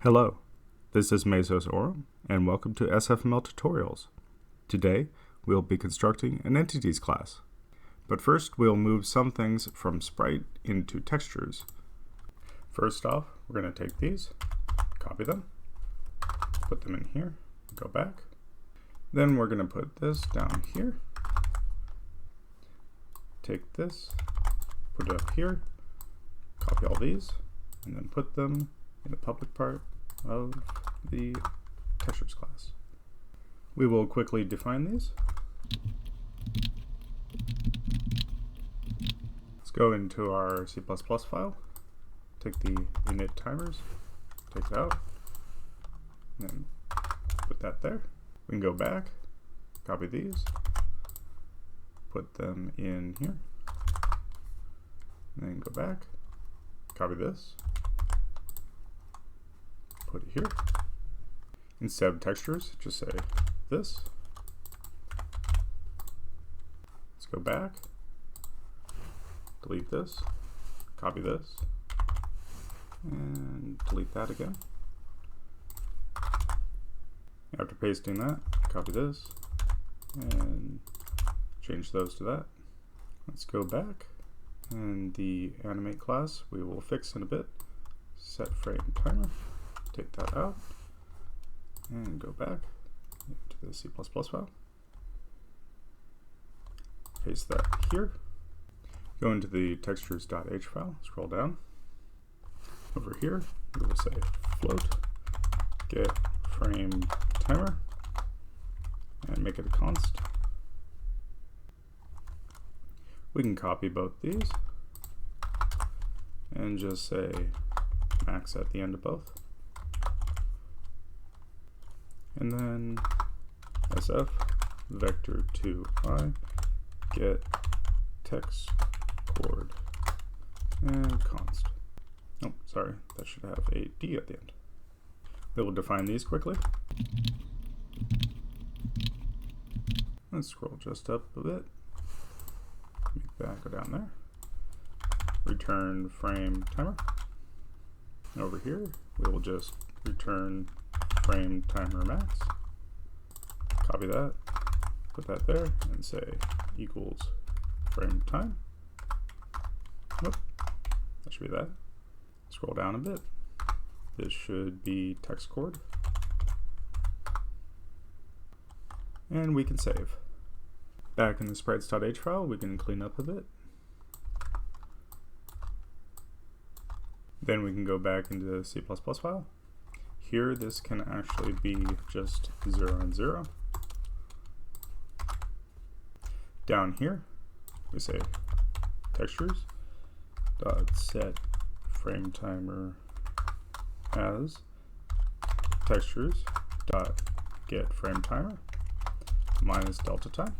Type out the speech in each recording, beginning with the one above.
Hello, this is Mesos Orum, and welcome to SFML tutorials. Today, we'll be constructing an entities class. But first, we'll move some things from sprite into textures. First off, we're going to take these, copy them, put them in here, go back. Then we're going to put this down here. Take this, put it up here, copy all these, and then put them in the public part of the textures class. We will quickly define these. Let's go into our C++ file, take the init timers, take it out, and then put that there. We can go back, copy these, put them in here, and then go back, copy this, put it here. Instead of textures, just say this. Let's go back, delete this, copy this, and delete that again. After pasting that, copy this, and change those to that. Let's go back, and the animate class we will fix in a bit. Set frame timer. Take that out and go back to the C++ file. Paste that here. Go into the textures.h file, scroll down. Over here, we will say float get frame timer and make it a const. We can copy both these and just say max at the end of both. And then SF vector 2i get text chord and const. Oh, sorry, that should have a D at the end. We will define these quickly. Let's scroll just up a bit. Make that go down there. Return frame timer. Over here, we will just return frame timer max. Copy that, put that there, and say equals frame time. Nope, that should be that. Scroll down a bit. This should be text chord. And we can save. Back in the sprites.h file, we can clean up a bit. Then we can go back into the C++ file. Here, this can actually be just 0 and 0. Down here, we say textures dot set frame timer as textures dot get frame timer minus delta time.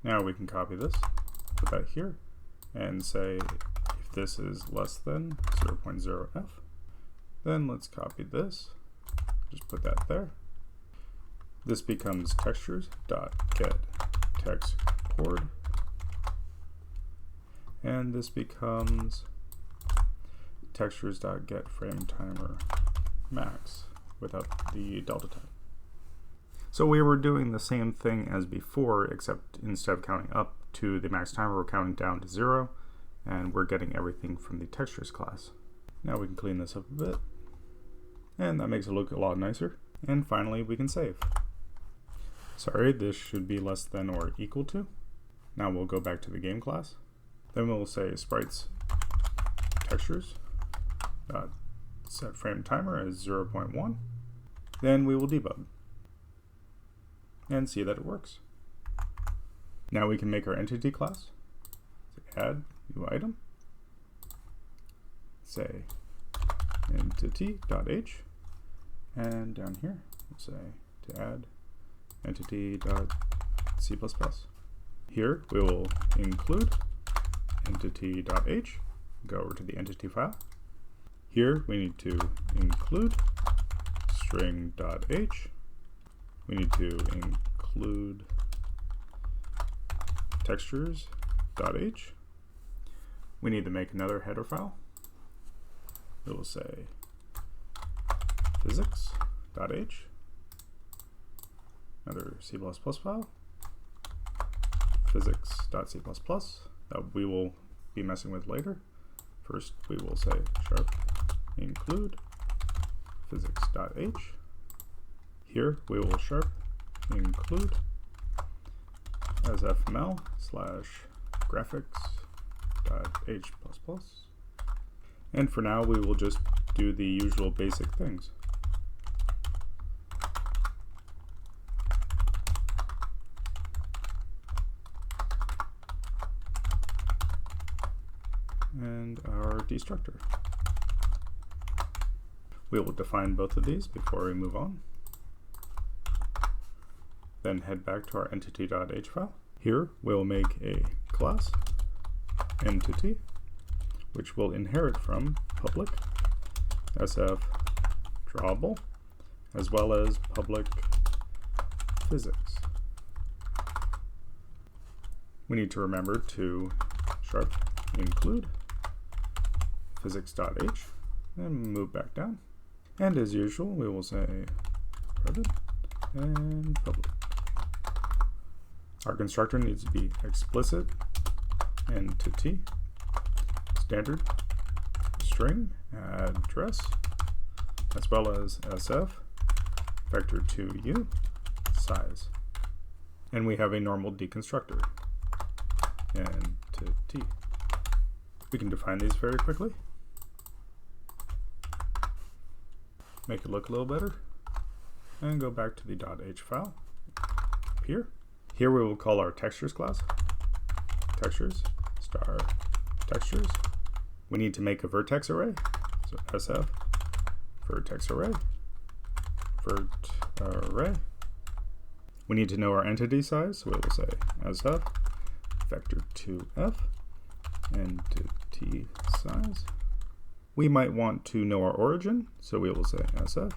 Now we can copy this, put that here, and say if this is less than 0.0f, then let's copy this, just put that there. This becomes textures dot get text chord, and this becomes textures dot get frame timer max without the delta time. So we were doing the same thing as before, except instead of counting up to the max timer, we're counting down to 0, and we're getting everything from the textures class. Now we can clean this up a bit, and that makes it look a lot nicer. And finally, we can save. Sorry, this should be less than or equal to. Now we'll go back to the game class. Then we'll say sprites textures dot set frame timer as 0.1. Then we will debug and see that it works. Now we can make our entity class. Say add new item. Say entity.h, and down here we'll say to add entity.c++. Here we will include entity.h, go over to the entity file. Here we need to include string.h. We need to include textures.h. We need to make another header file. It will say physics.h, another C++ file, physics.c++ that we will be messing with later. First, we will say sharp include physics.h. Here, we will sharp include S.F.M.L / graphics.h++. And for now, we will just do the usual basic things. And our destructor. We will define both of these before we move on. Then head back to our entity.h file. Here we'll make a class entity, which will inherit from public SF drawable, as well as public physics. We need to remember to sharp include physics.h and move back down. And as usual, we will say private and public. Our constructor needs to be explicit entity standard string address, as well as SF vector 2u size. And we have a normal deconstructor entity. We can define these very quickly, make it look a little better, and go back to the .h file up here. Here we will call our textures class, textures star textures. We need to make a vertex array, so SF vertex array, vert array. We need to know our entity size, so we will say SF vector 2f entity size. We might want to know our origin, so we will say SF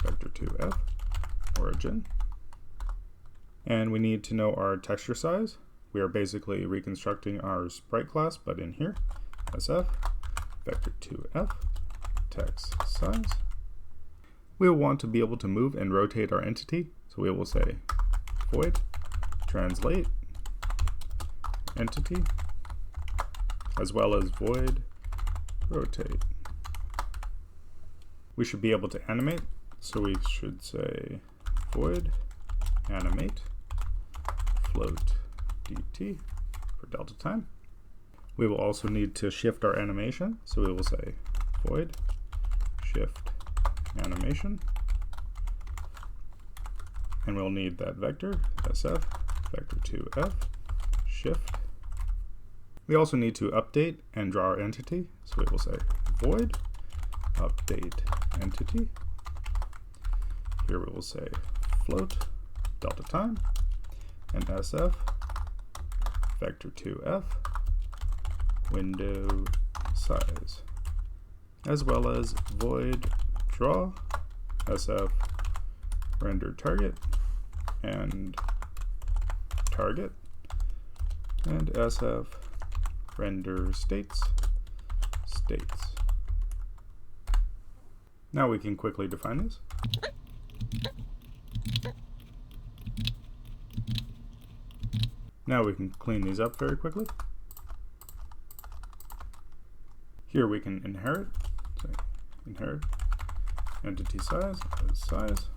vector 2f origin. And we need to know our texture size. We are basically reconstructing our sprite class, but in here, SF vector 2f text size. We will want to be able to move and rotate our entity, so we will say void translate entity, as well as void rotate. We should be able to animate, so we should say void animate float dt for delta time. We will also need to shift our animation, so we will say void shift animation, and we'll need that vector SF vector 2f shift. We also need to update and draw our entity, so we will say void update entity. Here we will say float delta time and SF vector 2f window size, as well as void draw SF render target and target, and SF render states. Now we can quickly define these. Now we can clean these up very quickly. Here we can inherit, so inherit entity size as size.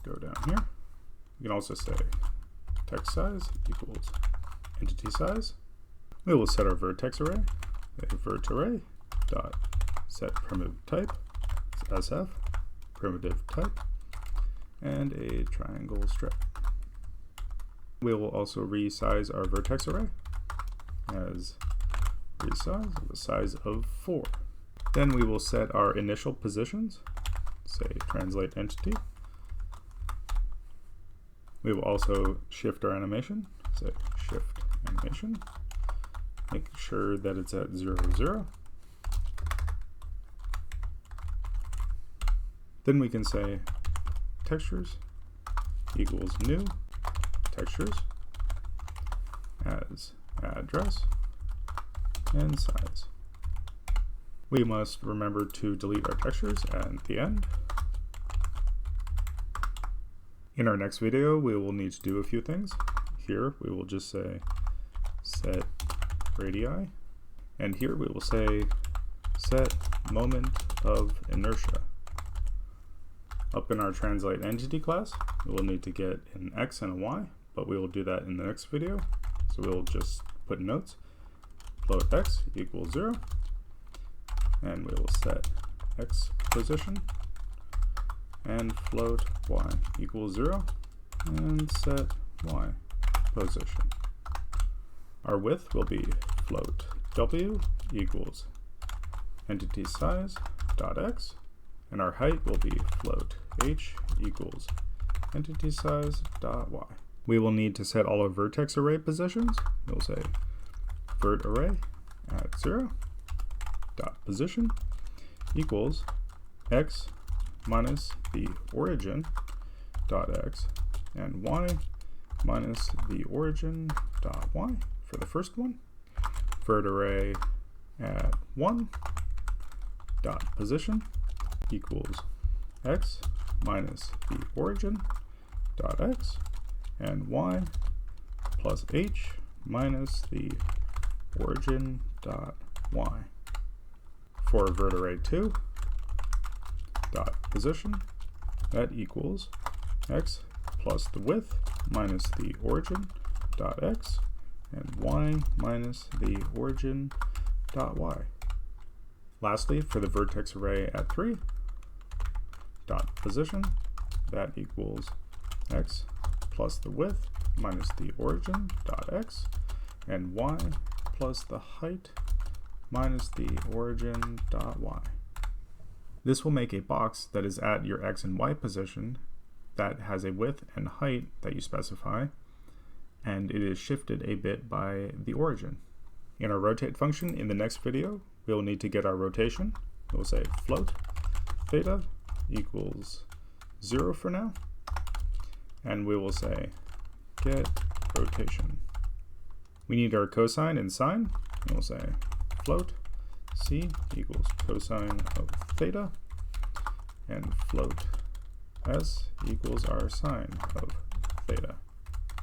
Go down here. You can also say text size equals entity size. We will set our vertex array, a vert array dot set primitive type, SF primitive type, and a triangle strip. We will also resize our vertex array as resize the size of 4. Then we will set our initial positions, say translate entity. We will also shift our animation, say shift animation, make sure that it's at 0, 0. Then we can say textures equals new textures as address and size. We must remember to delete our textures at the end. In our next video, we will need to do a few things. Here we will just say set radii, and here we will say set moment of inertia. Up in our translate entity class, we will need to get an x and a y, but we will do that in the next video. So we'll just put notes, float x equals 0, and we will set x position, and float y equals 0, and set y position. Our width will be float w equals entity size dot x, and our height will be float h equals entity size dot y. We will need to set all our vertex array positions. We'll say vert array at 0 dot position equals x minus the origin dot x and y minus the origin dot y for the first one. Vert array at 1 dot position equals x minus the origin dot x and y plus h minus the origin dot y. For vert array 2 dot position, that equals x plus the width minus the origin dot x and y minus the origin dot y. Lastly, for the vertex array at 3 dot position, that equals x plus the width minus the origin dot x and y plus the height minus the origin dot y. This will make a box that is at your x and y position that has a width and height that you specify, and it is shifted a bit by the origin. In our rotate function in the next video, we will need to get our rotation. We'll say float theta equals 0 for now, and we will say get rotation. We need our cosine and sine, and we'll say float c equals cosine of theta, and float s equals our sine of theta.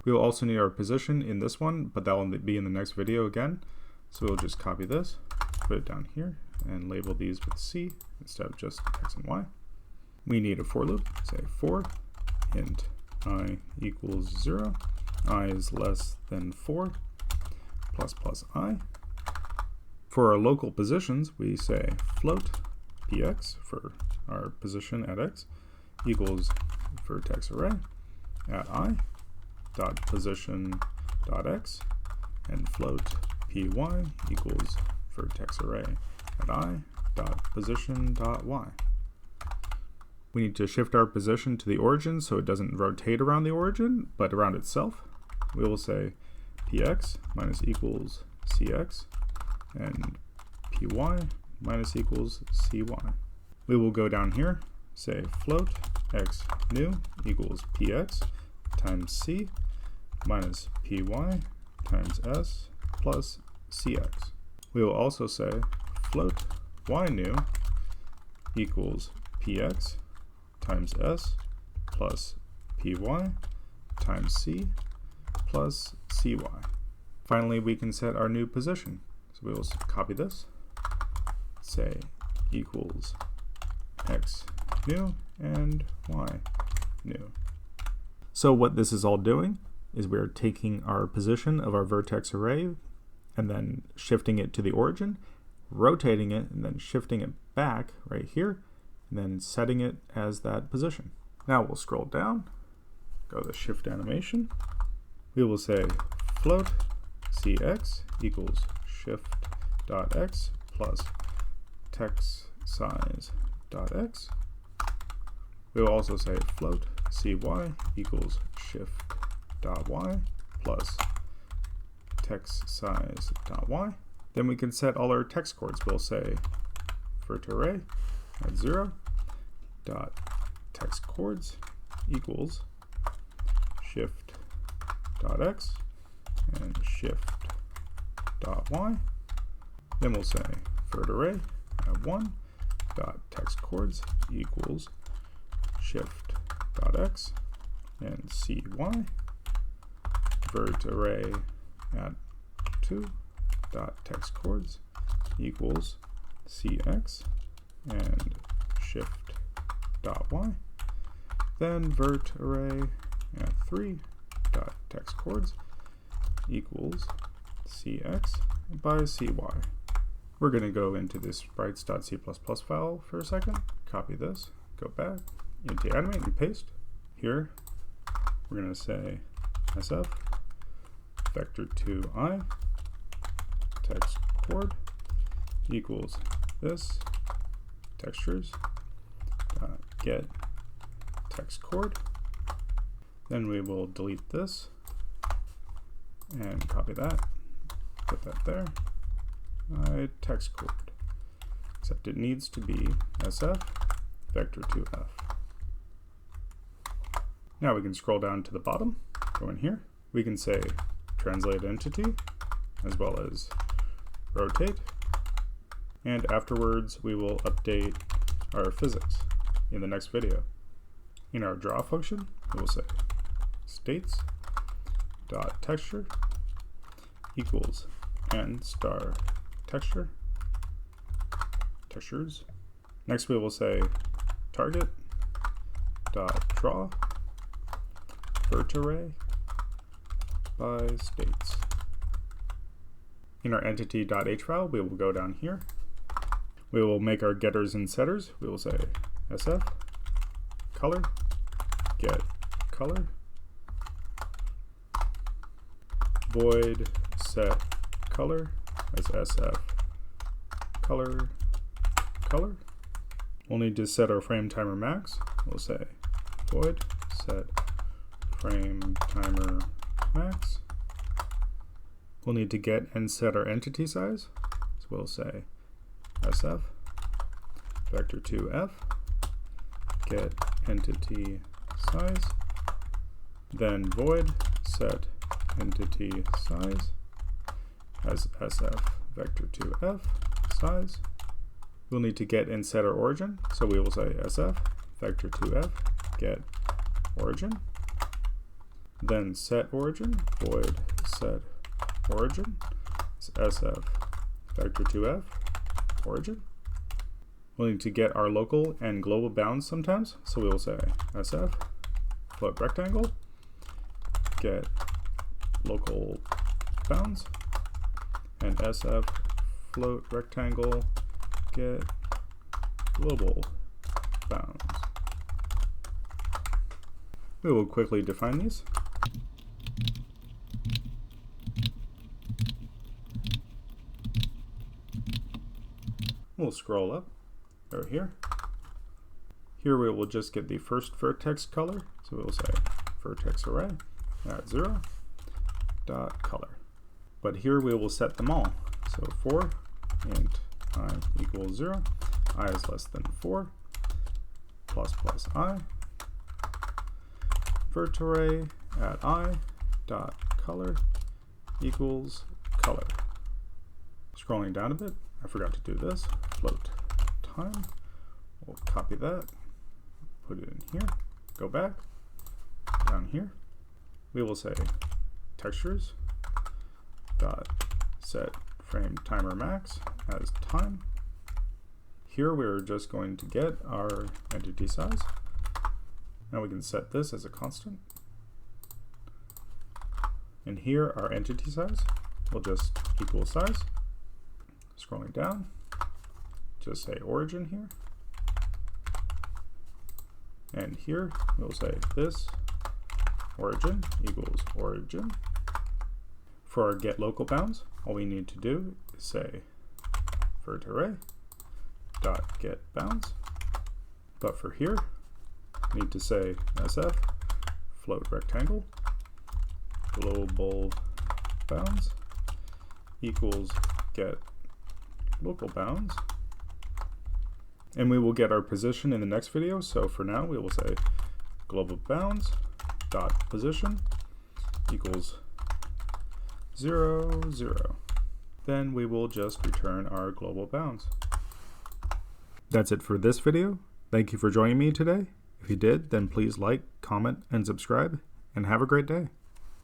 We will also need our position in this one, but that will be in the next video again. So we'll just copy this, put it down here, and label these with C instead of just x and y. We need a for loop, say for int I equals 0, I is less than 4, plus plus I. For our local positions, we say float px for our position at x equals vertex array at I dot position dot x, and float py equals vertex array at I dot position dot y. We need to shift our position to the origin so it doesn't rotate around the origin, but around itself. We will say px minus equals cx and py minus equals cy. We will go down here, say float x new equals px times c minus py times s plus cx. We will also say float y new equals px times s plus py times c plus cy. Finally, we can set our new position. So we will copy this, say equals x new and y new. So what this is all doing is we are taking our position of our vertex array and then shifting it to the origin, rotating it, and then shifting it back right here, and then setting it as that position. Now we'll scroll down, go to shift animation. We will say float cx equals shift dot x plus text size dot x. We will also say float cy equals shift dot y plus text size dot y. Then we can set all our text chords. We'll say vert array at 0 dot text chords equals shift dot x and shift dot y. Then we'll say vert array at 1 dot text chords equals shift dot x and cy vert array at 2 dot text chords equals cx and shift dot y, then vert array at 3 dot text chords equals cx by cy. We're going to go into this sprites.c++ file for a second, copy this, go back into animate and paste. Here we're going to say sf vector2i text chord equals this textures get text chord. Then we will delete this and copy that, put that there. Text chord, except it needs to be sf vector2f. Now we can scroll down to the bottom, go in here. We can say translate entity as well as rotate, and afterwards we will update our physics in the next video. In our draw function, we will say states dot texture equals n star textures. Next we will say target dot draw vert array by states. In our entity.h file, we will go down here. We will make our getters and setters. We will say sf color get color void set color as sf color. We'll need to set our frame timer max. We'll say void set frame timer max. We'll need to get and set our entity size. So we'll say sf vector2f get entity size, then void set entity size as sf vector2f size. We'll need to get and set our origin, so we will say sf vector2f get origin, then set origin void set origin sf vector2f origin. We'll need to get our local and global bounds sometimes, so we will say sf float rectangle get local bounds and sf float rectangle get global bounds. We will quickly define these. We'll scroll up over here. Here we will just get the first vertex color, so we will say vertex array at 0 dot color. But here we will set them all. So for int I equals 0, I is less than 4, plus plus I, vert array at I dot color equals color. Scrolling down a bit, I forgot to do this, float time. We'll copy that, put it in here, go back, down here. We will say textures dot set frame timer max as time. Here we're just going to get our entity size. Now we can set this as a constant. And here our entity size will just equal size. Scrolling down, just say origin here. And here we'll say this origin equals origin. For our get local bounds, all we need to do is say vert array dot get bounds. But for here, we need to say sf float rectangle global bounds equals get local bounds. And we will get our position in the next video. So for now, we will say global bounds dot position equals 0, 0. Then we will just return our global bounds. That's it for this video. Thank you for joining me today. If you did, then please like, comment, and subscribe, and have a great day.